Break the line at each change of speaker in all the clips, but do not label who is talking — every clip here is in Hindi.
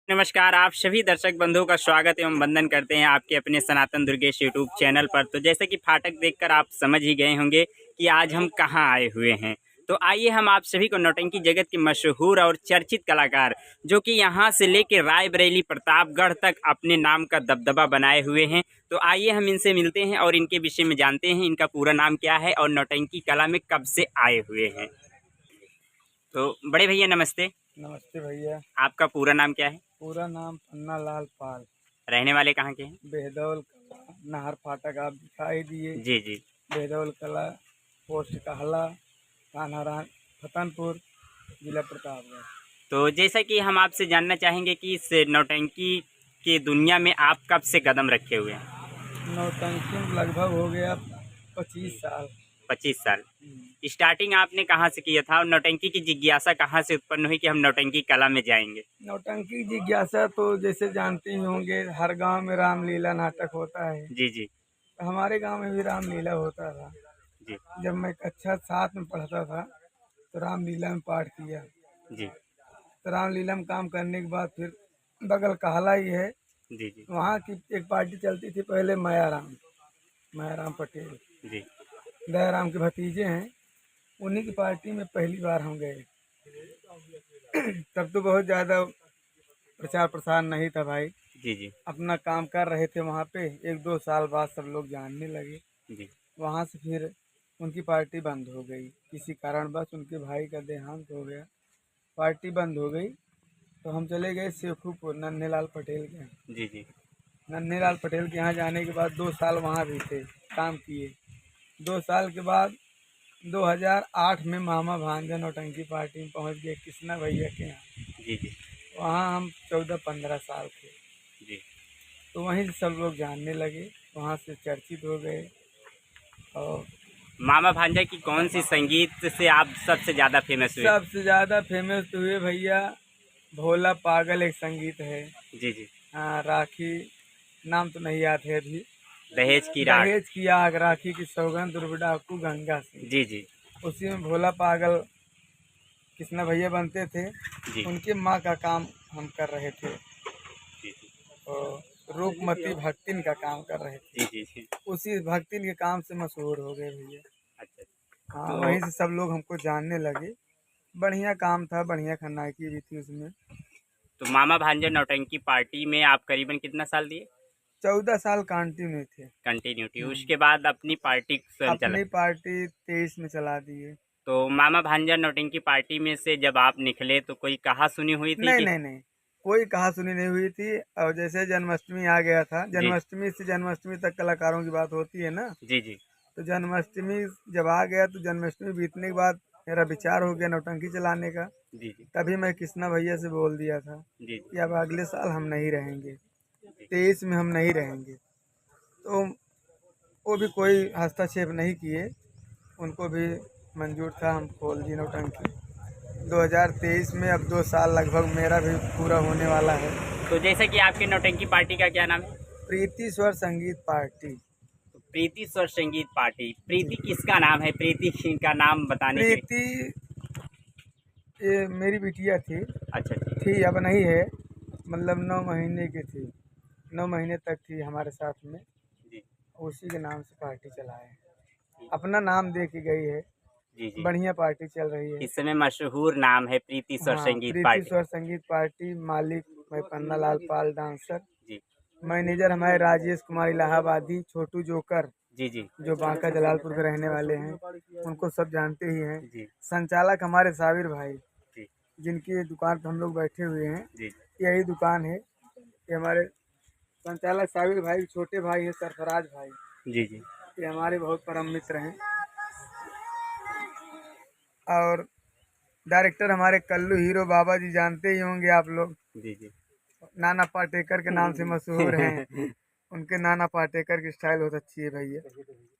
नमस्कार, आप सभी दर्शक बंधुओं का स्वागत एवं वंदन करते हैं आपके अपने सनातन दुर्गेश यूट्यूब चैनल पर। तो जैसे कि फाटक देखकर आप समझ ही गए होंगे कि आज हम कहां आए हुए हैं। तो आइए हम आप सभी को नौटंकी जगत के मशहूर और चर्चित कलाकार जो कि यहां से लेकर रायबरेली प्रतापगढ़ तक अपने नाम का दबदबा बनाए हुए हैं, तो आइए हम इनसे मिलते हैं और इनके विषय में जानते हैं इनका पूरा नाम क्या है और नौटंकी कला में कब से आए हुए हैं। तो बड़े भैया नमस्ते।
नमस्ते भैया।
आपका पूरा नाम क्या है?
पूरा नाम पन्ना लाल पाल।
रहने वाले कहाँ के हैं?
बेहदौल कला, नाहर फाटक आप दिखाई दिए।
जी जी।
बेहदौल कला, पोस्ट कहला, कान्हारान, फतनपुर, जिला प्रतापगढ़।
तो जैसा कि हम आपसे जानना चाहेंगे कि इस नौटंकी की दुनिया में आप कब से कदम रखे हुए हैं?
नौटंकी में लगभग हो गया 25 साल।
25 साल। स्टार्टिंग आपने कहाँ से किया था और नौटंकी की जिज्ञासा कहाँ से उत्पन्न हुई कि हम नौटंकी कला में जाएंगे?
नौटंकी जिज्ञासा तो जैसे जानते ही होंगे, हर गांव में रामलीला नाटक होता है।
जी जी।
हमारे गांव में भी रामलीला होता था।
जी
जब मैं कक्षा 7 में पढ़ता था तो रामलीला में पाठ किया।
जी।
तो रामलीला में काम करने के बाद फिर बगल कहला ही है,
जी जी।
वहाँ की एक पार्टी चलती थी पहले, मायाराम पटेल,
जी
दयाराम के भतीजे हैं। उन्हीं की पार्टी में पहली बार हम गए। तब तो बहुत ज़्यादा प्रचार प्रसार नहीं था भाई,
जी। जी
अपना काम कर रहे थे वहाँ पे। 1-2 साल बाद सब लोग जानने लगे।
जी।
वहाँ से फिर उनकी पार्टी बंद हो गई, किसी कारणवश उनके भाई का देहांत हो गया, पार्टी बंद हो गई। तो हम चले गए शेखूपुर नन्हेलाल पटेल के यहाँ।
जी। जी
नन्हेलाल पटेल के यहाँ जाने के बाद 2 साल वहाँ भी थे, काम किए। 2 साल के बाद 2008 में मामा भांजा नौटंकी पार्टी में पहुँच गए कृष्णा भैया के यहाँ।
जी। जी
वहाँ हम 14-15 साल थे।
जी।
तो वहीं से सब लोग जानने लगे, वहाँ से चर्चित हो गए। और
मामा भांजा की कौन सी संगीत से आप सबसे ज़्यादा फेमस हुए?
सबसे ज़्यादा फेमस तो हुए भैया भोला पागल, एक संगीत है।
जी जी।
हाँ, राखी, नाम तो नहीं याद है अभी।
दहेज की राख।
दहेज की आग, राखी की सौगंध, दुर्बडाकू गंगा से।
जी जी।
उसी में भोला पागल कृष्णा भैया बनते थे।
जी
उनके माँ का काम हम कर रहे थे
जी।
और रूपमती भक्तिन का काम कर रहे थे।
जी जी। जी।
उसी भक्तिन के काम से मशहूर हो गए भैया।
अच्छा।
हाँ,
तो
वहीं से सब लोग हमको जानने लगे। बढ़िया काम था, बढ़िया खन्नाकी भी थी उसमें।
मामा भांजा नौटंकी पार्टी में आप करीबन कितना साल दिए?
14 साल कंटिन्यू थे।
कंटिन्यूटी। उसके बाद अपनी पार्टी स्वयं चला।
अपनी पार्टी 23 में चला दिए।
तो मामा भांजा नौटंकी पार्टी में से जब आप निकले तो कोई कहा सुनी हुई थी
नहीं
कि?
नहीं नहीं, कोई कहा सुनी नहीं हुई थी। और जैसे जन्माष्टमी आ गया था,
जी
जन्माष्टमी से जन्माष्टमी तक कलाकारों की बात होती है ना।
जी। जी
तो जन्माष्टमी जब आ गया तो जन्माष्टमी बीतने के बाद मेरा विचार हो गया नौटंकी चलाने का।
जी। जी
तभी मैं कृष्णा भैया से बोल दिया था
जी।
कि अब अगले साल हम नहीं रहेंगे,
जी
23 में हम नहीं रहेंगे। तो वो भी कोई हस्तक्षेप नहीं किए, उनको भी मंजूर था, हम खोल दिए नौटंकी 2023 में। अब 2 साल लगभग मेरा भी पूरा होने वाला है।
तो जैसे कि आपके नौटंकी पार्टी का क्या नाम है?
प्रीति स्वर संगीत पार्टी।
तो प्रीति स्वर संगीत पार्टी। प्रीति किसका नाम है? प्रीति का नाम बताने के लिए।
प्रीति ये मेरी बिटिया थी।
अच्छा जी।
थी, अब नहीं है, मतलब 9 महीने की थी। 9 महीने तक थी हमारे साथ में।
जी
उसी के नाम से पार्टी चलाए, अपना नाम दे के गई है।
जी। जी।
बढ़िया पार्टी चल रही है।
इस समय मशहूर नाम है प्रीति स्वर
हाँ,
संगीत
प्रीति
पार्टी।
स्वर संगीत पार्टी। मालिक मैं पन्ना लाल पाल, डांसर।
जी
मैनेजर हमारे राजेश कुमार इलाहाबादी, छोटू जोकर,
जी। जी
जो बांका जलालपुर के रहने वाले हैं, उनको सब जानते ही हैं।
जी।
संचालक हमारे साबिर भाई,
जी
जिनकी दुकान पर हम लोग बैठे हुए हैं,
जी।
यही दुकान है। ये हमारे संचालक साबिर भाई, छोटे भाई है सरफराज भाई।
जी जी।
ये हमारे बहुत परम मित्र हैं। और डायरेक्टर हमारे कल्लू हीरो बाबा जी, जानते ही होंगे आप लोग,
जी जी।
नाना पाटेकर के नाम से मशहूर हैं। उनके नाना पाटेकर की स्टाइल बहुत अच्छी है भैया।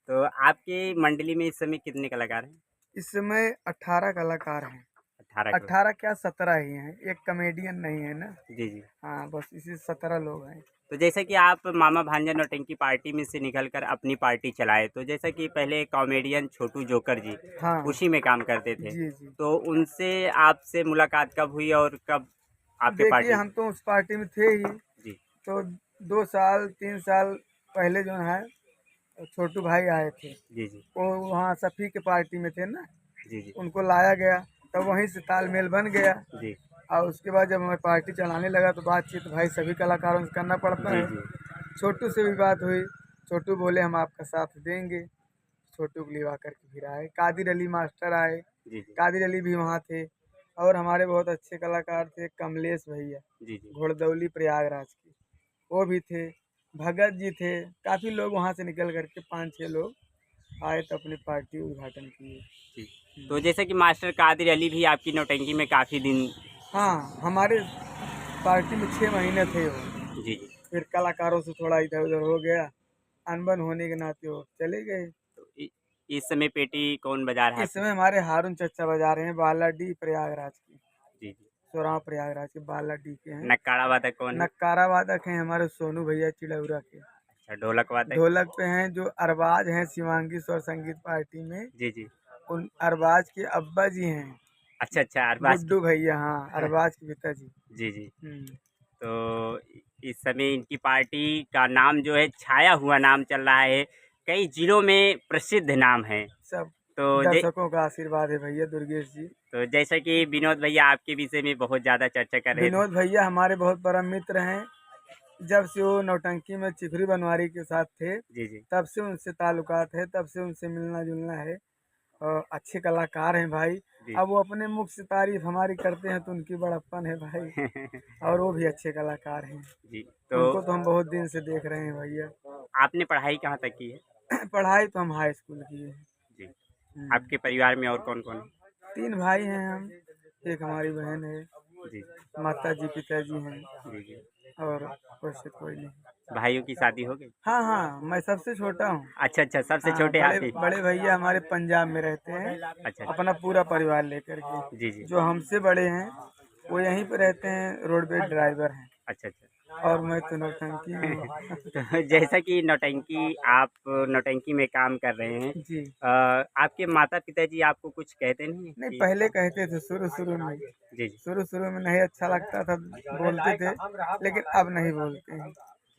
तो आपकी मंडली में इस समय कितने कलाकार हैं?
इस समय 18 कलाकार हैं।
18 कलाकार।
18 क्या, 17 ही हैं, एक कॉमेडियन नहीं है ना।
जी जी।
हाँ, बस इसी 17 लोग हैं।
तो जैसे कि आप मामा भांजा नौटंकी पार्टी में से निकलकर अपनी पार्टी चलाए, तो जैसा कि पहले कॉमेडियन छोटू जोकर जी
हाँ
उसी में काम करते थे,
जी जी।
तो उनसे आपसे मुलाकात कब हुई और कब आपके
देखिए
पार्टी?
हम तो उस पार्टी में थे ही,
जी
तो 2 साल 3 साल पहले जो है छोटू भाई आए थे,
जी जी
वो वहाँ सफ़ी के पार्टी में थे ना,
जी जी
उनको लाया गया, तब वहीं से तालमेल बन गया।
जी
और उसके बाद जब हमें पार्टी चलाने लगा तो बातचीत भाई सभी कलाकारों से करना पड़ता
जी
है।
जी
छोटू से भी बात हुई, छोटू बोले हम आपका साथ देंगे, छोटू को लिवा करके फिर आए। कादिर अली मास्टर आए,
जी जी
कादिर अली भी वहाँ थे। और हमारे बहुत अच्छे कलाकार थे कमलेश भैया,
जी जी
घोड़दौली प्रयागराज के, वो भी थे। भगत जी थे। काफ़ी लोग वहाँ से निकल करके 5-6 लोग आए तो अपनी पार्टी उद्घाटन किए।
जी। तो जैसे कि मास्टर कादिर अली भी आपकी नौटंकी में काफ़ी दिन।
हाँ, हमारे पार्टी में 6 महीने थे वो।
जी जी।
फिर कलाकारों से थोड़ा इधर उधर हो गया, अनबन होने के नाते वो चले गए।
तो इस समय पेटी कौन बजा रहा है
इस
आपके?
समय हमारे हारून चचा बजा रहे हैं, बालाडी प्रयागराज की,
जी जी।
सोराव प्रयागराज के बालाडी के हैं।
नक्काड़ा वादक कौन है?
नक्कारा वादक हैं हमारे सोनू भैया चिड़ौरा के।
अच्छा, ढोलक वादक?
ढोलक पे हैं जो अरबाज हैं शिवांगी स्वर संगीत पार्टी में,
जी जी।
उन अरबाज के अब्बा जी हैं,
अच्छा अच्छा, अरबाज की।
गुड्डू भैया। हाँ, अरबाज के पिताजी।
जी जी।
हम्म,
तो इस समय इनकी पार्टी का नाम जो है, छाया हुआ नाम चल रहा है, कई जिलों में प्रसिद्ध नाम है।
सब
तो
दर्शकों का आशीर्वाद है भैया दुर्गेश जी।
तो जैसा कि विनोद भैया आपके विषय में बहुत ज़्यादा चर्चा कर रहे थे।
विनोद भैया हमारे बहुत परम मित्र हैं। जब से वो नौटंकी में चिखरी बनवारी के साथ थे,
जी जी
तब से उनसे ताल्लुकात है, तब से उनसे मिलना जुलना है। और अच्छे कलाकार हैं भाई।
जी।
अब वो अपने मुख से तारीफ हमारी करते हैं तो उनकी बड़प्पन है भाई। और वो भी अच्छे कलाकार हैं।
जी। तो
उनको तो हम बहुत दिन से देख रहे हैं भैया।
आपने पढ़ाई कहाँ तक की है?
पढ़ाई तो हम हाई स्कूल किए हैं।
जी।
हम्म,
आपके परिवार में और कौन कौन है?
3 भाई हैं हम, एक हमारी बहन है,
जी
माता जी पिताजी हैं,
जी जी।
और वैसे कोई नहीं।
भाइयों की शादी हो गई?
हाँ हाँ, मैं सबसे छोटा हूँ।
अच्छा अच्छा, सबसे
हाँ,
छोटे
बड़े
आप ही?
बड़े भैया हमारे पंजाब में रहते हैं,
अच्छा अच्छा।
अपना पूरा परिवार लेकर के।
जी जी।
जो हमसे बड़े हैं वो यहीं पे रहते हैं, रोडवेज ड्राइवर हैं।
अच्छा अच्छा।
और मैं तो नौटंकी में हूँ।
तो जैसा कि नौटंकी, आप नौटंकी में काम कर रहे हैं,
जी,
आपके माता पिताजी आपको कुछ कहते नहीं
नहीं
कि?
पहले कहते थे शुरू शुरू में,
जी जी
शुरू शुरू में नहीं अच्छा लगता था, बोलते थे, लेकिन अब नहीं बोलते हैं।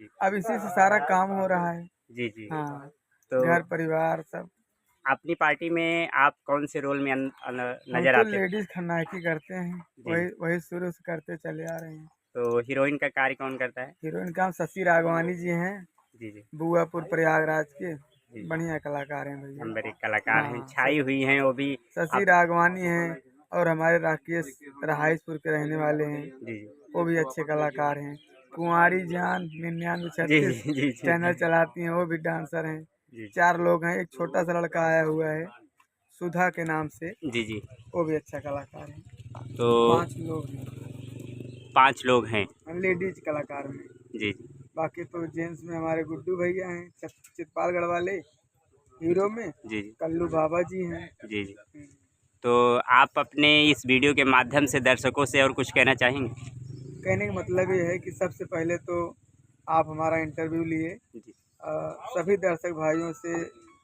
जी
अब इसी से सारा काम हो रहा है।
जी जी।
हाँ,
तो
घर परिवार सब।
अपनी पार्टी में आप कौन से रोल में
हम
नज़र
तो
आते हैं?
लेडीज खन्नायकी करते हैं,
जी
वही
जी।
वही शुरू से करते चले आ रहे हैं।
तो हीरोइन का कार्य कौन करता है?
हीरोइन का हम शशि राघवानी जी हैं,
जी जी
बुआपुर प्रयागराज के।
जी।
बढ़िया कलाकार हैं भैया।
नंबर एक कलाकार हैं,
हाँ,
छाई हुई हैं वो भी।
शशि
आप।
राघवानी हैं। और हमारे राकेश रहाइसपुर के रहने वाले हैं,
जी जी
वो भी अच्छे कलाकार हैं। कुंवारी जान 9936
जी जी जी
चैनल चलाती हैं, वो भी डांसर हैं।
जी
4 लोग हैं, एक छोटा सा लड़का आया हुआ है सुधा के नाम से,
जी जी।
वो भी अच्छा कलाकार है।
तो
5 लोग हैं
5 लोग हैं।
लेडीज कलाकार में।
जी जी
बाकी तो जेंट्स में हमारे गुड्डू भैया हैं, चितपालगढ़ वाले हीरो में।
जी जी
कल्लू बाबा जी हैं।
जी जी। तो आप अपने इस वीडियो के माध्यम से दर्शकों से और कुछ कहना चाहेंगे?
कहने का मतलब ये है कि सबसे पहले तो आप हमारा इंटरव्यू लिए।
जी
सभी दर्शक भाइयों से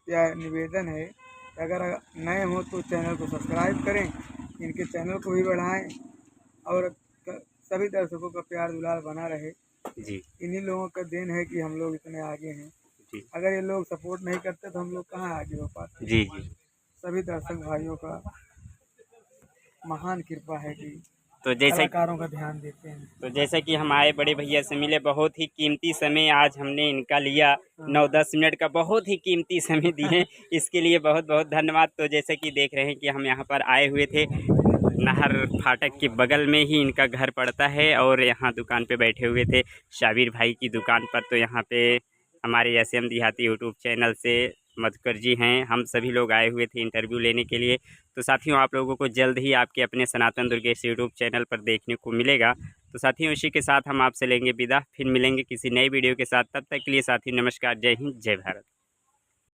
यह निवेदन है कि अगर नए हो तो चैनल को सब्सक्राइब करें, इनके चैनल को भी बढ़ाएं, और सभी दर्शकों का प्यार दुलार बना रहे।
जी
इन्हीं लोगों का देन है कि हम लोग इतने आगे हैं।
जी
अगर ये लोग सपोर्ट नहीं करते तो हम लोग कहाँ आगे हो पाते।
जी जी।
सभी दर्शक भाइयों का महान कृपा है कि
तो जैसे
कलाकारों का ध्यान देते हैं।
तो जैसा कि हमारे बड़े भैया से मिले, बहुत ही कीमती समय आज हमने इनका लिया, 9-10 मिनट का बहुत ही कीमती समय दिए, इसके लिए बहुत बहुत धन्यवाद। तो जैसे कि देख रहे हैं कि हम यहाँ पर आए हुए थे, नहर फाटक के बगल में ही इनका घर पड़ता है, और यहाँ दुकान पे बैठे हुए थे शाबिर भाई की दुकान पर। तो यहाँ पे हमारे SM देहाती यूट्यूब चैनल से मधुकर जी हैं, हम सभी लोग आए हुए थे इंटरव्यू लेने के लिए। तो साथियों, आप लोगों को जल्द ही आपके अपने सनातन दुर्गेश यूट्यूब चैनल पर देखने को मिलेगा। तो साथियों, इसी के साथ हम आपसे लेंगे विदा, फिर मिलेंगे किसी नई वीडियो के साथ। तब तक के लिए साथियों, नमस्कार, जय हिंद, जय भारत।